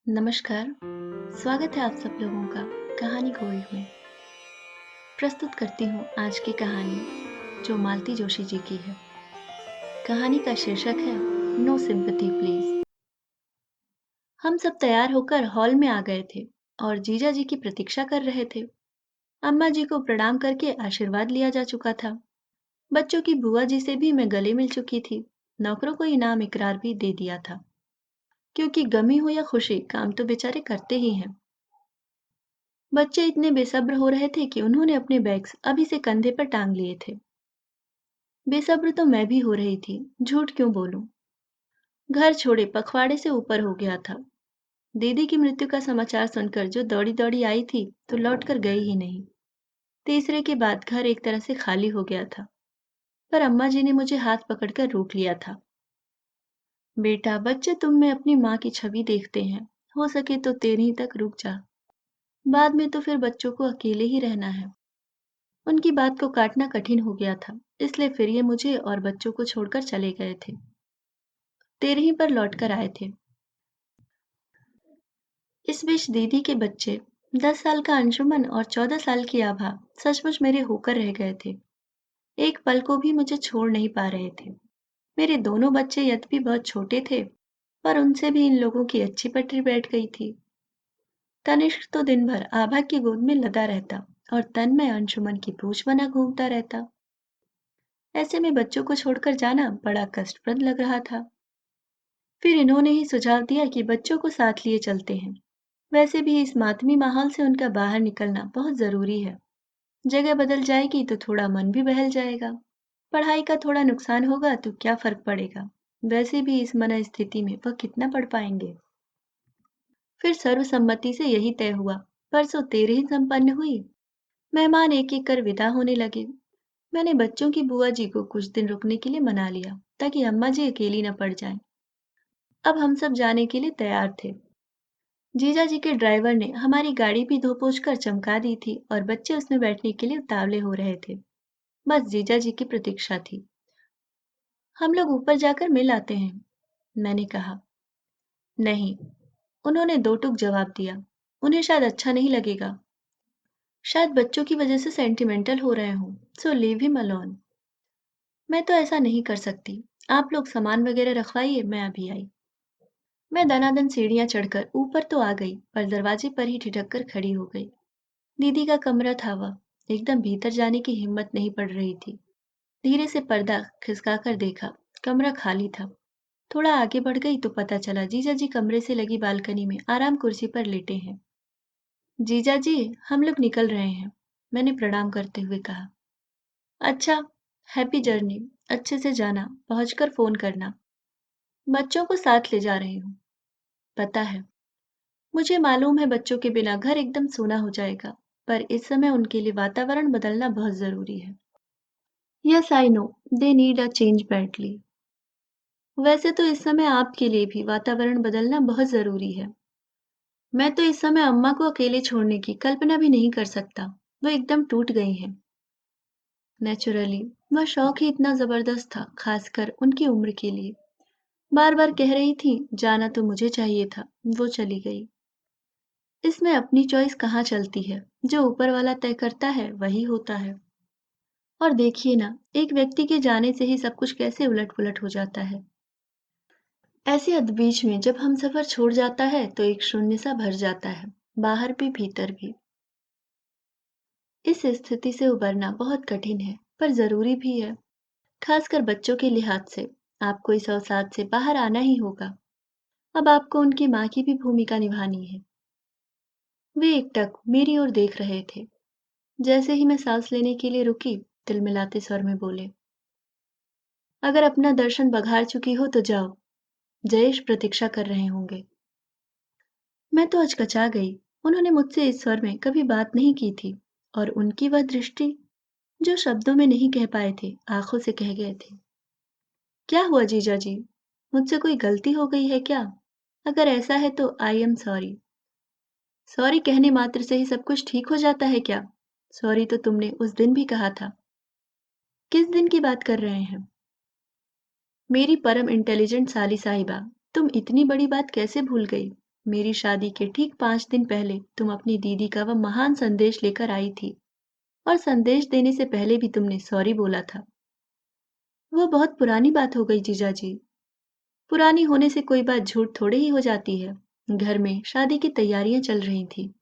नमस्कार, स्वागत है आप सब लोगों का कहानी गोल्ड में। प्रस्तुत करती हूँ आज की कहानी जो मालती जोशी जी की है। कहानी का शीर्षक है नो सिंपैथी प्लीज। हम सब तैयार होकर हॉल में आ गए थे और जीजा जी की प्रतीक्षा कर रहे थे। अम्मा जी को प्रणाम करके आशीर्वाद लिया जा चुका था। बच्चों की बुआ जी से भी मैं गले मिल चुकी थी। नौकरों को इनाम इकरार भी दे दिया था, क्योंकि गमी हो या खुशी काम तो बेचारे करते ही हैं। बच्चे इतने बेसब्र हो रहे थे कि उन्होंने अपने बैग्स अभी से कंधे पर टांग लिए थे। बेसब्र तो मैं भी हो रही थी, झूठ क्यों बोलूं। घर छोड़े पखवाड़े से ऊपर हो गया था। दीदी की मृत्यु का समाचार सुनकर जो दौड़ी दौड़ी आई थी तो लौट कर गई ही नहीं। तीसरे के बाद घर एक तरह से खाली हो गया था। पर अम्मा जी ने मुझे हाथ पकड़कर रोक लिया था। बेटा, बच्चे तुम में अपनी माँ की छवि देखते हैं। हो सके तो 13वीं तक रुक जा। बाद में तो फिर बच्चों को अकेले ही रहना है। उनकी बात को काटना कठिन हो गया था, इसलिए फिर ये मुझे और बच्चों को छोड़कर चले गए थे। 13वीं पर लौटकर आए थे। इस बीच दीदी के बच्चे 10 साल का अंशुमन और 14 साल की आभा सचमुच मेरे होकर रह गए थे। एक पल को भी मुझे छोड़ नहीं पा रहे थे। मेरे दोनों बच्चे यद्यपि बहुत छोटे थे, पर उनसे भी इन लोगों की अच्छी पटरी बैठ गई थी। तनिष्क तो दिन भर आभा की गोद में लदा रहता और तन्मय अंशुमन की पूंछ बना घूमता रहता। ऐसे में बच्चों को छोड़कर जाना बड़ा कष्टप्रद लग रहा था। फिर इन्होंने ही सुझाव दिया कि बच्चों को साथ लिए चलते हैं। वैसे भी इस मातमी माहौल से उनका बाहर निकलना बहुत जरूरी है। जगह बदल जाएगी तो थोड़ा मन भी बहल जाएगा। पढ़ाई का थोड़ा नुकसान होगा तो क्या फर्क पड़ेगा। वैसे भी इस मन स्थिति में वह कितना पढ़ पाएंगे। फिर सर्वसम्मति से यही तय हुआ। परसों 13 संपन्न हुई। मेहमान एक एक कर विदा होने लगे। मैंने बच्चों की बुआ जी को कुछ दिन रुकने के लिए मना लिया, ताकि अम्मा जी अकेली न पड़ जाएं। अब हम सब जाने के लिए तैयार थे। जीजा जी के ड्राइवर ने हमारी गाड़ी भी धो पोंछ कर चमका दी थी और बच्चे उसमें बैठने के लिए उतावले हो रहे थे। बस जीजा जी की प्रतीक्षा थी। हम लोग ऊपर जाकर मिल आते हैं, मैंने कहा। नहीं, उन्होंने दो टूक जवाब दिया। उन्हें शायद अच्छा नहीं लगेगा। शायद बच्चों की वजह से सेंटिमेंटल हो रहे हों। So leave him alone. मैं तो ऐसा नहीं कर सकती। आप लोग सामान वगैरह रखवाइए, मैं अभी आई। मैं दनादन सीढ़ियां चढ़कर ऊपर तो आ गई, पर दरवाजे पर ही ठिठक कर खड़ी हो गई। दीदी का कमरा था वह। एकदम भीतर जाने की हिम्मत नहीं पड़ रही थी। धीरे से पर्दा खिसकाकर देखा। कमरा खाली था। थोड़ा आगे बढ़ गई तो पता चला जीजा जी कमरे से लगी बालकनी में आराम कुर्सी पर लेटे हैं। जीजा जी, हम लोग निकल रहे हैं, मैंने प्रणाम करते हुए कहा। अच्छा, हैप्पी जर्नी। अच्छे से जाना, पहुंचकर फोन करना। बच्चों को साथ ले जा रही हूँ। पता है, मुझे मालूम है बच्चों के बिना घर एकदम सूना हो जाएगा, पर इस समय उनके लिए वातावरण बदलना बहुत जरूरी है। Yes I know, they need a change badly. वैसे तो इस समय आपके लिए भी वातावरण बदलना बहुत जरूरी है। मैं तो इस समय अम्मा को अकेले छोड़ने की कल्पना भी नहीं कर सकता। वो एकदम टूट गई हैं। नेचुरली, वह शौक ही इतना जबरदस्त था, खासकर उनकी उम्र के लिए। बार बार कह रही थी जाना तो मुझे चाहिए था। वो चली गई। इसमें अपनी चॉइस कहाँ चलती है। जो ऊपर वाला तय करता है वही होता है। और देखिए ना, एक व्यक्ति के जाने से ही सब कुछ कैसे उलट पुलट हो जाता है। ऐसे अदबीच में जब हम सफर छोड़ जाता है तो एक शून्य सा भर जाता है, बाहर भी भीतर भी। इस स्थिति से उबरना बहुत कठिन है, पर जरूरी भी है। खासकर बच्चों के लिहाज से। आपको इस अवसाद से बाहर आना ही होगा। अब आपको उनकी माँ की भी भूमिका निभानी है। वे एकटक मेरी ओर देख रहे थे। जैसे ही मैं सांस लेने के लिए रुकी, तिलमिलाते स्वर में बोले, अगर अपना दर्शन बघार चुकी हो तो जाओ। जयेश प्रतीक्षा कर रहे होंगे। मैं तो हचकचा गई। उन्होंने मुझसे इस स्वर में कभी बात नहीं की थी, और उनकी वह दृष्टि, जो शब्दों में नहीं कह पाए थे, आंखों से कह गए थे। क्या हुआ जीजा जी? मुझसे कोई गलती हो गई है क्या? अगर ऐसा है तो आई एम सॉरी। सॉरी कहने मात्र से ही सब कुछ ठीक हो जाता है क्या? सॉरी तो तुमने उस दिन भी कहा था। किस दिन की बात कर रहे हैं? मेरी परम इंटेलिजेंट साली साहिबा, तुम इतनी बड़ी बात कैसे भूल गई? मेरी शादी के ठीक 5 दिन पहले तुम अपनी दीदी का वह महान संदेश लेकर आई थी, और संदेश देने से पहले भी तुमने सॉरी बोला था। वो बहुत पुरानी बात हो गई जीजा जी। पुरानी होने से कोई बात झूठ थोड़े ही हो जाती है। घर में शादी की तैयारियां चल रही थी,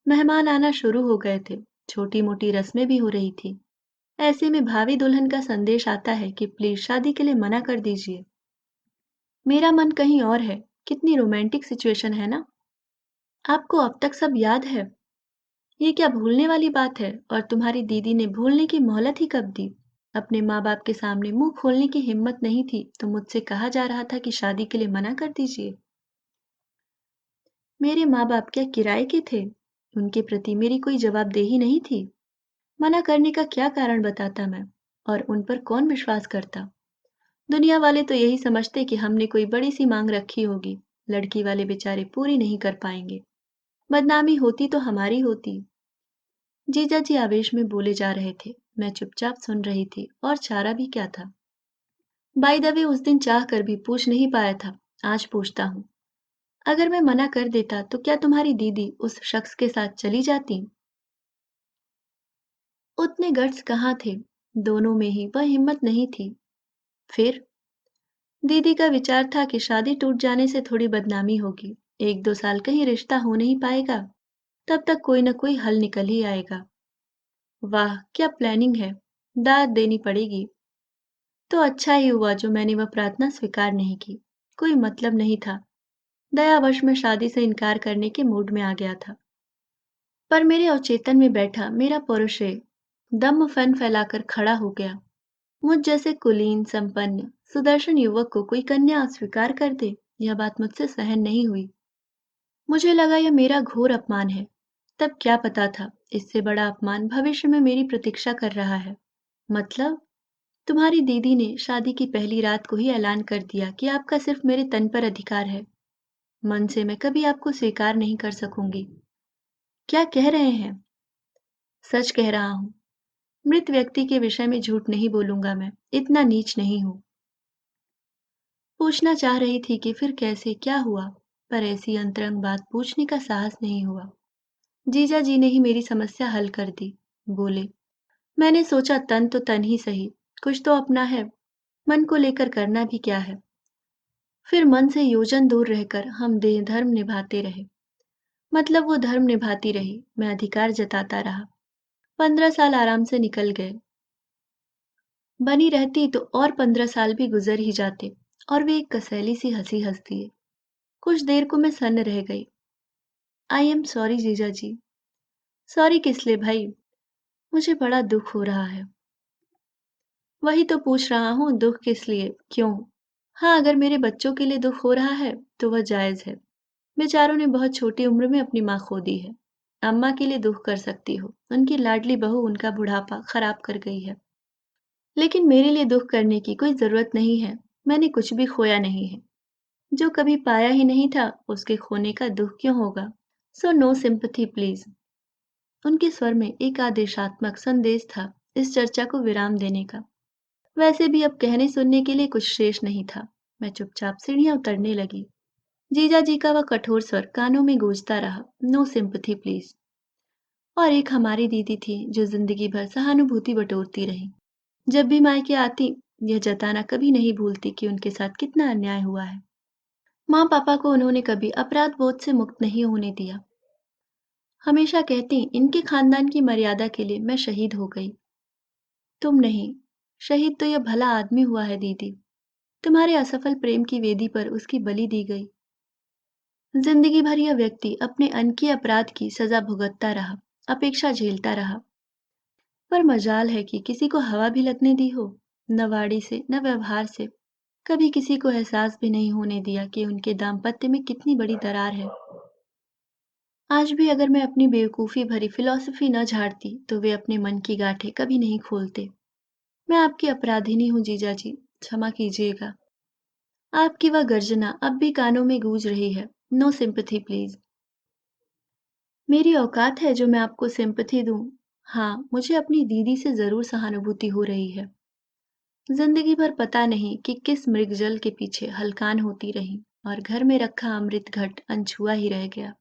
मेहमान आना शुरू हो गए थे, छोटी मोटी रस्में भी हो रही थी। ऐसे में भावी दुल्हन का संदेश आता है कि प्लीज शादी के लिए मना कर दीजिए। मेरा मन कहीं और है। कितनी रोमांटिक सिचुएशन है ना। आपको अब तक सब याद है। ये क्या भूलने वाली बात है, और तुम्हारी दीदी ने भूलने की मोहलत ही कब दी। अपने माँ बाप के सामने मुंह खोलने की हिम्मत नहीं थी तो मुझसे कहा जा रहा था कि शादी के लिए मना कर दीजिए। मेरे माँ बाप क्या किराए के थे। उनके प्रति मेरी कोई जवाबदेही नहीं थी। मना करने का क्या कारण बताता मैं, और उन पर कौन विश्वास करता। दुनिया वाले तो यही समझते कि हमने कोई बड़ी सी मांग रखी होगी, लड़की वाले बेचारे पूरी नहीं कर पाएंगे। बदनामी होती तो हमारी होती। जीजा जी आवेश में बोले जा रहे थे, मैं चुपचाप सुन रही थी, और चारा भी क्या था। बाय द वे उस दिन चाह कर भी पूछ नहीं पाया था, आज पूछता हूँ। अगर मैं मना कर देता तो क्या तुम्हारी दीदी उस शख्स के साथ चली जाती। उतने गट्स कहाँ थे। दोनों में ही वह हिम्मत नहीं थी। फिर दीदी का विचार था कि शादी टूट जाने से थोड़ी बदनामी होगी, 1-2 साल कहीं रिश्ता हो नहीं पाएगा, तब तक कोई न कोई हल निकल ही आएगा। वाह क्या प्लानिंग है। दाद देनी पड़ेगी। तो अच्छा ही हुआ जो मैंने वह प्रार्थना स्वीकार नहीं की। कोई मतलब नहीं था। दयावश में शादी से इनकार करने के मूड में आ गया था। पर मेरे अवचेतन में बैठा मेरा पौरुषे दम फन फैलाकर खड़ा हो गया। मुझ जैसे कुलीन संपन्न सुदर्शन युवक को कोई कन्या अस्वीकार कर दे, यह बात मुझसे सहन नहीं हुई। मुझे लगा यह मेरा घोर अपमान है। तब क्या पता था इससे बड़ा अपमान भविष्य में मेरी प्रतीक्षा कर रहा है। मतलब तुम्हारी दीदी ने शादी की पहली रात को ही ऐलान कर दिया कि आपका सिर्फ मेरे तन पर अधिकार है। मन से मैं कभी आपको स्वीकार नहीं कर सकूंगी। क्या कह रहे हैं। सच कह रहा हूँ। मृत व्यक्ति के विषय में झूठ नहीं बोलूंगा मैं, इतना नीच नहीं हूँ। पूछना चाह रही थी कि फिर कैसे क्या हुआ, पर ऐसी अंतरंग बात पूछने का साहस नहीं हुआ। जीजा जी ने ही मेरी समस्या हल कर दी। बोले, मैंने सोचा तन तो तन ही सही, कुछ तो अपना है, मन को लेकर करना भी क्या है। फिर मन से योजन दूर रहकर हम देह धर्म निभाते रहे। मतलब वो धर्म निभाती रही, मैं अधिकार जताता रहा। 15 साल आराम से निकल गए। बनी रहती तो और 15 साल भी गुजर ही जाते। और वे एक कसैली सी हंसी हंस दिए। कुछ देर को मैं सन्न रह गई। आई एम सॉरी जीजा जी। सॉरी किस लिए भाई। मुझे बड़ा दुख हो रहा है। वही तो पूछ रहा हूँ, दुख किस लिए, क्यों। हाँ, अगर मेरे बच्चों के लिए दुख हो रहा है तो वह जायज है। बेचारों ने बहुत छोटी उम्र में अपनी माँ खो दी है। अम्मा के लिए दुख कर सकती हो, उनकी लाडली बहू उनका बुढ़ापा खराब कर गई है। लेकिन मेरे लिए दुख करने की कोई जरूरत नहीं है। मैंने कुछ भी खोया नहीं है। जो कभी पाया ही नहीं था उसके खोने का दुख क्यों होगा। So no sympathy please. उनके स्वर में एक आदेशात्मक संदेश था, इस चर्चा को विराम देने का। वैसे भी अब कहने सुनने के लिए कुछ शेष नहीं था। मैं चुपचाप सीढ़ियां उतरने लगी। जीजा जी का वह कठोर स्वर कानों में गूंजता रहा, नो सिंपथी प्लीज। और एक हमारी दीदी थी जो जिंदगी भर सहानुभूति बटोरती रही। जब भी मायके आती, यह जताना कभी नहीं भूलती कि उनके साथ कितना अन्याय हुआ है। माँ पापा को उन्होंने कभी अपराध बोध से मुक्त नहीं होने दिया। हमेशा कहती, इनके खानदान की मर्यादा के लिए मैं शहीद हो गई। तुम नहीं, शहीद तो यह भला आदमी हुआ है दीदी। तुम्हारे असफल प्रेम की वेदी पर उसकी बलि दी गई। जिंदगी भर यह व्यक्ति अपने अनकिए अपराध की सजा भुगतता रहा, अपेक्षा झेलता रहा। पर मजाल है कि किसी को हवा भी लगने दी हो। न वाणी से न व्यवहार से कभी किसी को एहसास भी नहीं होने दिया कि उनके दाम्पत्य में कितनी बड़ी दरार है। आज भी अगर मैं अपनी बेवकूफी भरी फिलॉसफी न झाड़ती तो वे अपने मन की गांठें कभी नहीं खोलते। मैं आपकी अपराधिनी हूँ जीजा जी, क्षमा कीजिएगा। आपकी वह गर्जना अब भी कानों में गूंज रही है, नो सिंपथी प्लीज। मेरी औकात है जो मैं आपको सिंपथी दूं। हाँ, मुझे अपनी दीदी से जरूर सहानुभूति हो रही है। जिंदगी भर पता नहीं कि किस मृगजल के पीछे हलकान होती रही। और घर में रखा अमृत घट अनछुआ ही रह गया।